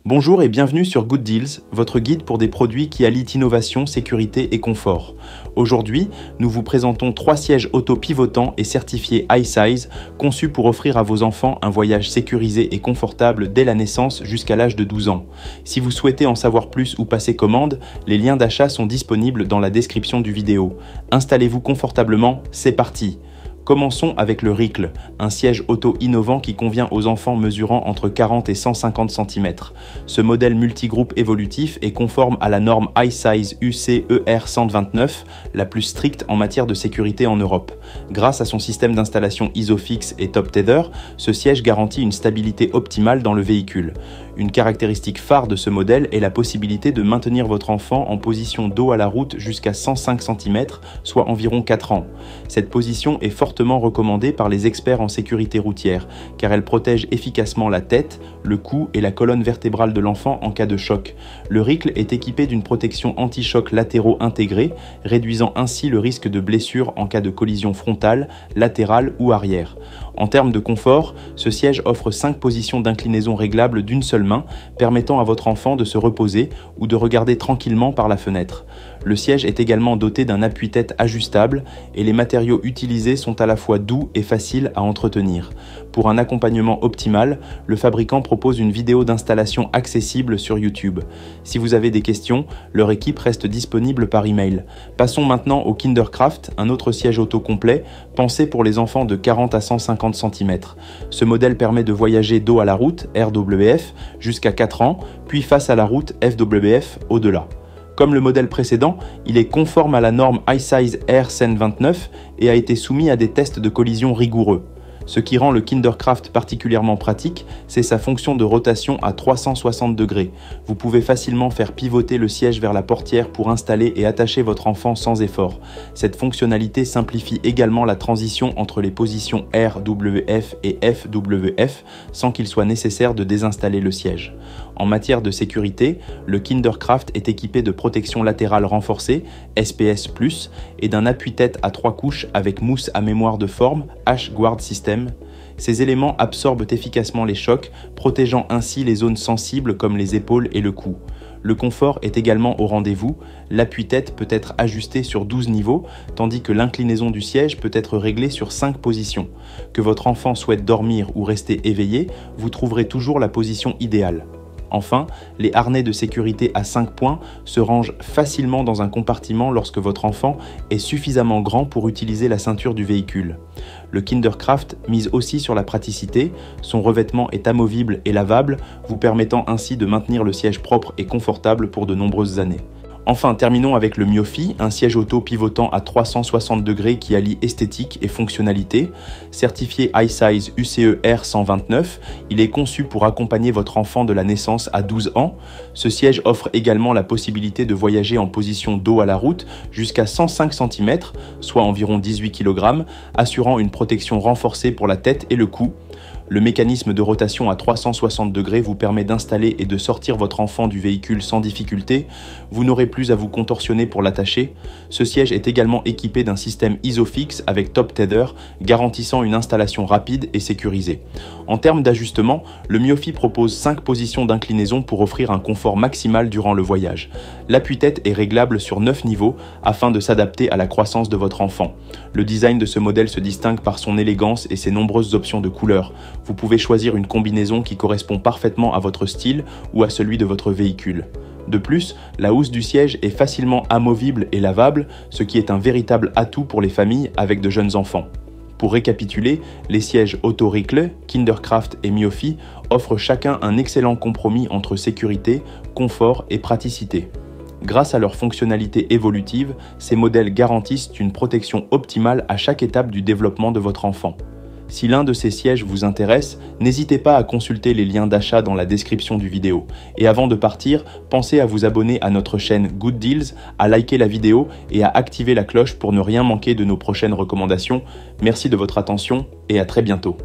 Bonjour et bienvenue sur Good Deals, votre guide pour des produits qui allient innovation, sécurité et confort. Aujourd'hui, nous vous présentons 3 sièges auto pivotants et certifiés iSize, conçus pour offrir à vos enfants un voyage sécurisé et confortable dès la naissance jusqu'à l'âge de 12 ans. Si vous souhaitez en savoir plus ou passer commande, les liens d'achat sont disponibles dans la description du vidéo. Installez-vous confortablement, c'est parti! Commençons avec le Ricle, un siège auto innovant qui convient aux enfants mesurant entre 40 et 150 cm. Ce modèle multigroupe évolutif est conforme à la norme iSize UC-ER 129, la plus stricte en matière de sécurité en Europe. Grâce à son système d'installation ISOFIX et Top Tether, ce siège garantit une stabilité optimale dans le véhicule. Une caractéristique phare de ce modèle est la possibilité de maintenir votre enfant en position dos à la route jusqu'à 105 cm, soit environ 4 ans. Cette position est fortement recommandée par les experts en sécurité routière, car elle protège efficacement la tête, le cou et la colonne vertébrale de l'enfant en cas de choc. Le Ricle est équipé d'une protection anti-choc latéraux intégrée, réduisant ainsi le risque de blessure en cas de collision frontale, latérale ou arrière. En termes de confort, ce siège offre 5 positions d'inclinaison réglables d'une seule main, permettant à votre enfant de se reposer ou de regarder tranquillement par la fenêtre. Le siège est également doté d'un appuie-tête ajustable et les matériaux utilisés sont à la fois doux et faciles à entretenir. Pour un accompagnement optimal, le fabricant propose une vidéo d'installation accessible sur YouTube. Si vous avez des questions, leur équipe reste disponible par email. Passons maintenant au Kindercraft, un autre siège auto complet, pensé pour les enfants de 40 à 150 cm. Ce modèle permet de voyager dos à la route, RWF, jusqu'à 4 ans, puis face à la route, FWF, au-delà. Comme le modèle précédent, il est conforme à la norme iSize R 129 et a été soumis à des tests de collision rigoureux. Ce qui rend le Kindercraft particulièrement pratique, c'est sa fonction de rotation à 360 degrés. Vous pouvez facilement faire pivoter le siège vers la portière pour installer et attacher votre enfant sans effort. Cette fonctionnalité simplifie également la transition entre les positions RWF et FWF sans qu'il soit nécessaire de désinstaller le siège. En matière de sécurité, le Kindercraft est équipé de protection latérale renforcée, SPS+, et d'un appuie-tête à 3 couches avec mousse à mémoire de forme, H-Guard System. Ces éléments absorbent efficacement les chocs, protégeant ainsi les zones sensibles comme les épaules et le cou. Le confort est également au rendez-vous, l'appui-tête peut être ajusté sur 12 niveaux, tandis que l'inclinaison du siège peut être réglée sur 5 positions. Que votre enfant souhaite dormir ou rester éveillé, vous trouverez toujours la position idéale. Enfin, les harnais de sécurité à 5 points se rangent facilement dans un compartiment lorsque votre enfant est suffisamment grand pour utiliser la ceinture du véhicule. Le Kindercraft mise aussi sur la praticité, son revêtement est amovible et lavable, vous permettant ainsi de maintenir le siège propre et confortable pour de nombreuses années. Enfin, terminons avec le Myofi, un siège auto pivotant à 360 degrés qui allie esthétique et fonctionnalité. Certifié iSize UCE-R 129, il est conçu pour accompagner votre enfant de la naissance à 12 ans. Ce siège offre également la possibilité de voyager en position dos à la route jusqu'à 105 cm, soit environ 18 kg, assurant une protection renforcée pour la tête et le cou. Le mécanisme de rotation à 360 degrés vous permet d'installer et de sortir votre enfant du véhicule sans difficulté. Vous n'aurez plus à vous contorsionner pour l'attacher. Ce siège est également équipé d'un système ISOFIX avec Top Tether, garantissant une installation rapide et sécurisée. En termes d'ajustement, le Myofi propose 5 positions d'inclinaison pour offrir un confort maximal durant le voyage. L'appui-tête est réglable sur 9 niveaux afin de s'adapter à la croissance de votre enfant. Le design de ce modèle se distingue par son élégance et ses nombreuses options de couleurs. Vous pouvez choisir une combinaison qui correspond parfaitement à votre style ou à celui de votre véhicule. De plus, la housse du siège est facilement amovible et lavable, ce qui est un véritable atout pour les familles avec de jeunes enfants. Pour récapituler, les sièges Auto Ricle, Kindercraft et Myofi offrent chacun un excellent compromis entre sécurité, confort et praticité. Grâce à leur fonctionnalité évolutive, ces modèles garantissent une protection optimale à chaque étape du développement de votre enfant. Si l'un de ces sièges vous intéresse, n'hésitez pas à consulter les liens d'achat dans la description du vidéo. Et avant de partir, pensez à vous abonner à notre chaîne Good Deals, à liker la vidéo et à activer la cloche pour ne rien manquer de nos prochaines recommandations. Merci de votre attention et à très bientôt.